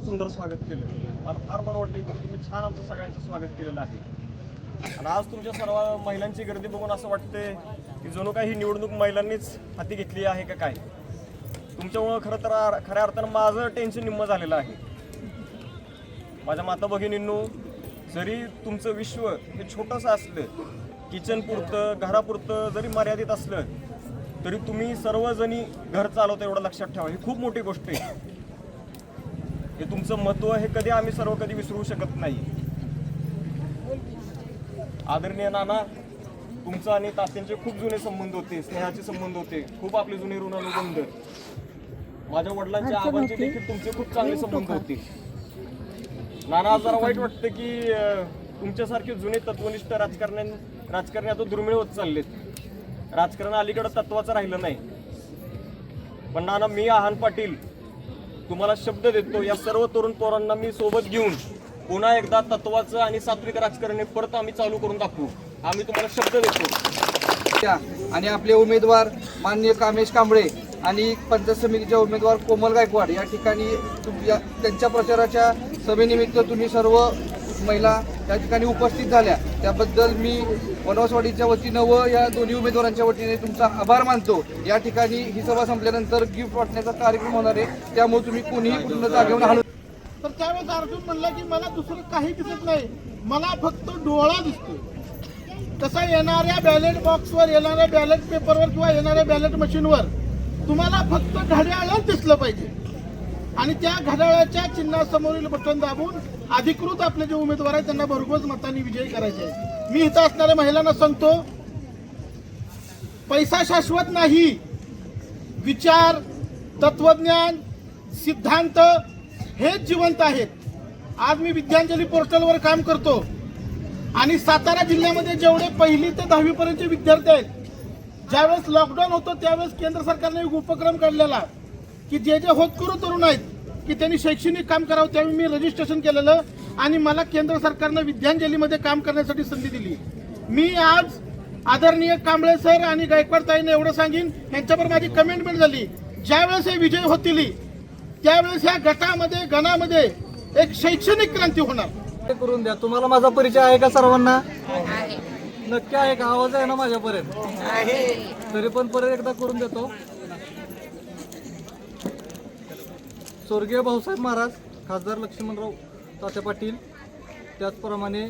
सुंदर स्वागत केलं. मला फार बरं वाटलं की तुम्ही छान आमचं सगळ्यांचं स्वागत केलेलं आहे. आणि आज तुमच्या सर्व महिलांची गर्दी बघून असं वाटतंय की जणू काही ही निवडणूक महिलांनीच हाती घेतली आहे का काय. तुमच्यामुळं खरं तर खऱ्या अर्थानं माझं टेन्शन निम्मं झालेलं आहे. माझ्या माता भगिनींनो, जरी तुमचं विश्व हे छोटंसं असलं, किचन पुरतं घरापुरतं जरी मर्यादित असलं, तरी तुम्ही सर्वजणी घर चालवता एवढं लक्षात ठेवा. ही खूप मोठी गोष्ट आहे. हे तुमचं महत्त्व हे कधी आम्ही सर्व कधी विसरू शकत नाही. आदरणीय नाना, तुमचं आणि तात्यांचे खूप जुने संबंध होते, स्नेहाचे संबंध होते, खूप आपले जुने ऋणानुबंध. माझ्या वडिलांचे आबांचे देखील तुमचे खूप चांगले संबंध होते. नाना, जरा वाईट वाटतं की तुमच्यासारखे जुने तत्वनिष्ठ राजकारणी आता दुर्मिळ होत चाललेत. राजकारण अलीकडे तत्वाचं राहिलं नाही. पण नाना, मी आहान पाटील तुम्हाला शब्द देतो, या सर्व तरुण पोरांना मी सोबत घेऊन पुन्हा एकदा तत्वाचं आणि सात्विक राजकारण परत आम्ही चालू करून दाखवू. आम्ही तुम्हाला शब्द देतो. आणि आपले उमेदवार माननीय कामेश कांबळे आणि पंचायत समितीचे उमेदवार कोमल गायकवाड या ठिकाणी त्यांच्या प्रचाराच्या सभेनिमित्त तुम्ही सर्व महिला या ठिकाणी उपस्थित झाल्या, त्याबद्दल मी वनवासवाडीच्या वतीनं व या दोन्ही उमेदवारांच्या वतीने तुमचा आभार मानतो. या ठिकाणी ही सभा संपल्यानंतर गिफ्ट वाटण्याचा कार्यक्रम होणार आहे, त्यामुळे तुम्ही कोणीही कुठून जागेवर हलू. तर त्यावेळेस अर्जुन म्हणला की मला दुसरं काही दिसत नाही, मला फक्त डोळा दिसतो. तसा येणाऱ्या बॅलेट बॉक्सवर, येणाऱ्या बॅलेट पेपरवर किंवा येणाऱ्या बॅलेट मशीनवर तुम्हाला फक्त घड्याळच दिसलं पाहिजे. आणि त्या घड्याळाच्या चिन्हासमोरील बटन दाबून अधिकृत आपले जे उमेदवार आहेत त्यांना भरघोस मतांनी विजयी करायचे आहे. मी इथं असणाऱ्या महिलांना सांगतो, पैसा शाश्वत नाही. विचार, तत्वज्ञान, सिद्धांत हेच जिवंत आहेत. आज मी विद्यांजली पोर्टलवर काम करतो आणि सातारा जिल्ह्यामध्ये जेवढे 1ली ते 10वी पर्यंतचे विद्यार्थी आहेत, ज्यावेळेस लॉकडाऊन होतं त्यावेळेस केंद्र सरकारने एक उपक्रम काढलेला की जे होतकरू तरुण आहेत की त्यांनी शैक्षणिक काम करावं, त्यावेळी मी रजिस्ट्रेशन केलेलं आणि मला केंद्र सरकारनं विद्यांजलीमध्ये काम करण्यासाठी संधी दिली. मी आज आदरणीय कांबळे सर आणि गायकवाड ताईंना एवढं सांगेन, यांच्यावर माझी कमेंटमेंट झाली, ज्यावेळेस हे विजय होतील त्यावेळेस ह्या गटामध्ये गणामध्ये एक शैक्षणिक क्रांती होणार. करून द्या. तुम्हाला माझा परिचय आहे का सर्वांना? नक्की आहे का? आवाज आहे ना माझ्यापर्यंत? तरी पण परत एकदा करून देतो. स्वर्गीय भाऊसाहेब महाराज, खासदार लक्ष्मणराव तात्या पाटील, त्याचप्रमाणे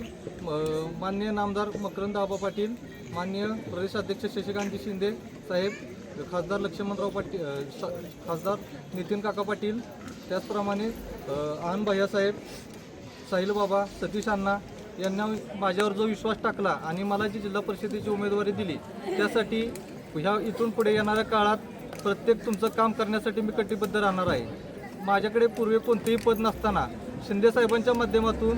माननीय नामदार मकरंद आबा पाटील, माननीय प्रदेशाध्यक्ष शशिकांतजी शिंदे साहेब, खासदार लक्ष्मणराव पाटील, खासदार नितीन काका पाटील, त्याचप्रमाणे आहान भैया साहेब, साहिल बाबा, सतीश अण्णा यांना माझ्यावर जो विश्वास टाकला आणि मला जी जिल्हा परिषदेची उमेदवारी दिली, त्यासाठी इथून पुढे येणाऱ्या काळात प्रत्येक तुमचं काम करण्यासाठी मी कटिबद्ध राहणार आहे. माझ्याकडे पूर्वी कोणतेही पद नसताना शिंदे साहेबांच्या माध्यमातून,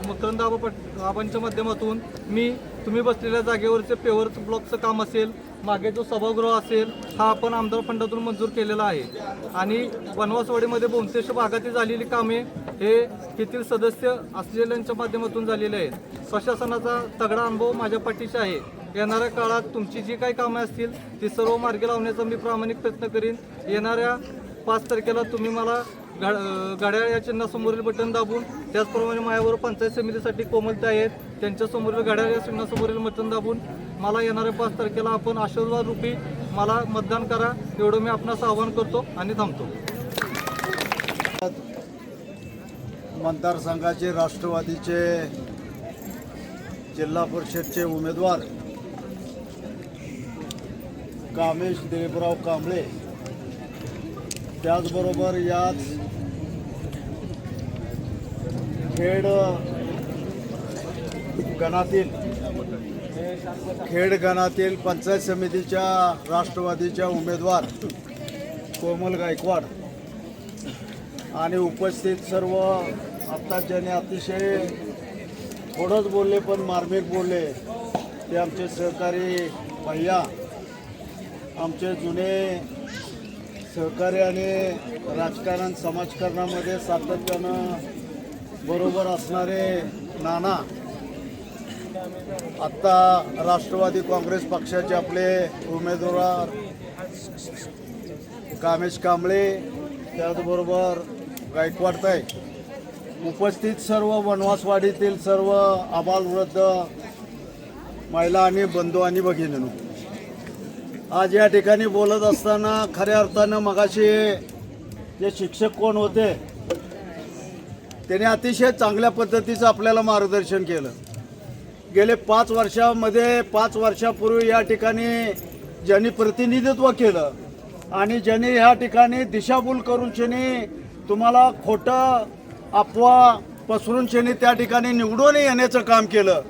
मकरंद आबांच्या माध्यमातून मी तुम्ही बसलेल्या जागेवरचे पेवर्स ब्लॉकचं काम असेल, मागे जो सभागृह असेल, हा आपण आमदार फंडातून मंजूर केलेला आहे. आणि वनवासवाडीमध्ये बहुतेक भागातील झालेली कामे हे येथील सदस्य असलेल्यांच्या माध्यमातून झालेले आहेत. प्रशासनाचा तगडा अनुभव माझ्या पाठीशी आहे. येणाऱ्या काळात तुमची जी काही कामे असतील ती सर्व मार्गी लावण्याचा मी प्रामाणिक प्रयत्न करीन. येणाऱ्या 5 तारखेला तुम्ही मला घड्याळ या चिन्हासमोरील बटन दाबून, त्याचप्रमाणे माझ्याबरोबर पंचायत समितीसाठी कोमलताई आहेत, त्यांच्यासमोरील घड्याळ या चिन्हासमोरील बटन दाबून मला येणाऱ्या 5 तारखेला आपण आशीर्वाद रूपी मला मतदान करा, एवढं मी आपणास आवाहन करतो आणि थांबतो. मतदारसंघाचे राष्ट्रवादीचे जिल्हा परिषदचे उमेदवार कामेश दिलीपराव कांबळे, त्याचबरोबर याच खेड गणातील पंचायत समितीच्या राष्ट्रवादीच्या उमेदवार कोमल गायकवाड आणि उपस्थित सर्व आत्ता ज्याने अतिशय थोडंच बोलले पण मार्मिक बोलले ते आमचे सहकारी भैया, आमचे जुने सहकारी आणि राजकारण समाजकारणामध्ये सातत्यानं बरोबर असणारे नाना, आत्ता राष्ट्रवादी काँग्रेस पक्षाचे आपले उमेदवार कामेश कांबळे, त्याचबरोबर गायकवाड ताई उपस्थित सर्व वनवासवाडीतील सर्व आबालवृद्ध महिला आणि बंधू आणि भगिनींनो, आज या ठिकाणी बोलत असताना खऱ्या अर्थानं मगाशी जे शिक्षक कोण होते त्यांनी अतिशय चांगल्या पद्धतीचं आपल्याला मार्गदर्शन केलं. गेले 5 वर्षामध्ये 5 वर्षापूर्वी या ठिकाणी ज्यांनी प्रतिनिधित्व केलं आणि ज्यांनी ह्या ठिकाणी दिशाभूल करून शनी तुम्हाला खोटं अफवा पसरून शनी त्या ठिकाणी निवडून येण्याचं काम केलं.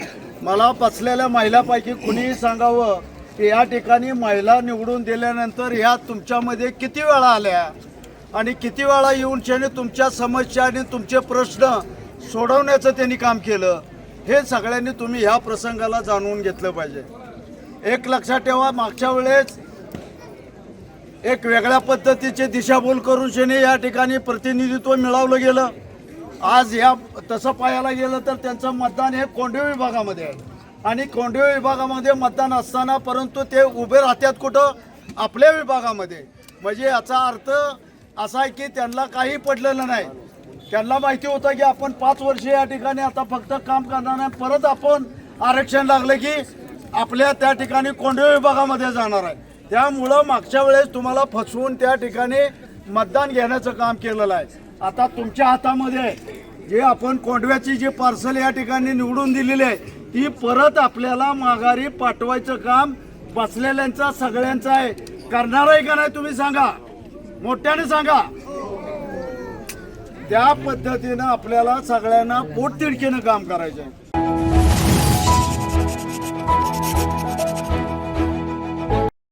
मला पचलेल्या महिलापैकी कुणीही सांगावं की या ठिकाणी महिला निवडून दिल्यानंतर ह्या तुमच्यामध्ये किती वेळा आल्या आणि किती वेळा येऊन शनी तुमच्या समस्या आणि तुमचे प्रश्न सोडवण्याचं त्यांनी काम केलं. हे सगळ्यांनी तुम्ही ह्या प्रसंगाला जाणून घेतलं पाहिजे. एक लक्षात ठेवा, मागच्या वेळेस एक वेगळ्या पद्धतीचे दिशाभूल करून शनी या ठिकाणी प्रतिनिधित्व मिळवलं गेलं. आज या तसं पाहायला गेलं तर त्यांचं मतदान हे कोंढवे विभागामध्ये आहे आणि कोंढवे विभागामध्ये मतदान असताना परंतु ते उभे राहतात कुठं? आपल्या विभागामध्ये. म्हणजे याचा अर्थ असा आहे की त्यांना काही पडलेलं नाही. त्यांना माहिती होतं की आपण 5 वर्ष या ठिकाणी आता फक्त काम करणार नाही, परत आपण आरक्षण लागलं की आपल्या त्या ठिकाणी कोंढवे विभागामध्ये जाणार आहे. त्यामुळं मागच्या वेळेस तुम्हाला फसवून त्या ठिकाणी मतदान घेण्याचं काम केलेलं आहे. आता तुमच्या हातामध्ये जे आपण कोंढव्याची जी पार्सल या ठिकाणी निवडून दिलेली आहे ती परत आपल्याला माघारी पाठवायचं काम बसलेल्यांचा सगळ्यांचं आहे. करणार आहे का नाही तुम्ही सांगा, मोठ्याने सांगा. त्या पद्धतीनं आपल्याला सगळ्यांना पोटतिडकीनं काम करायचं आहे.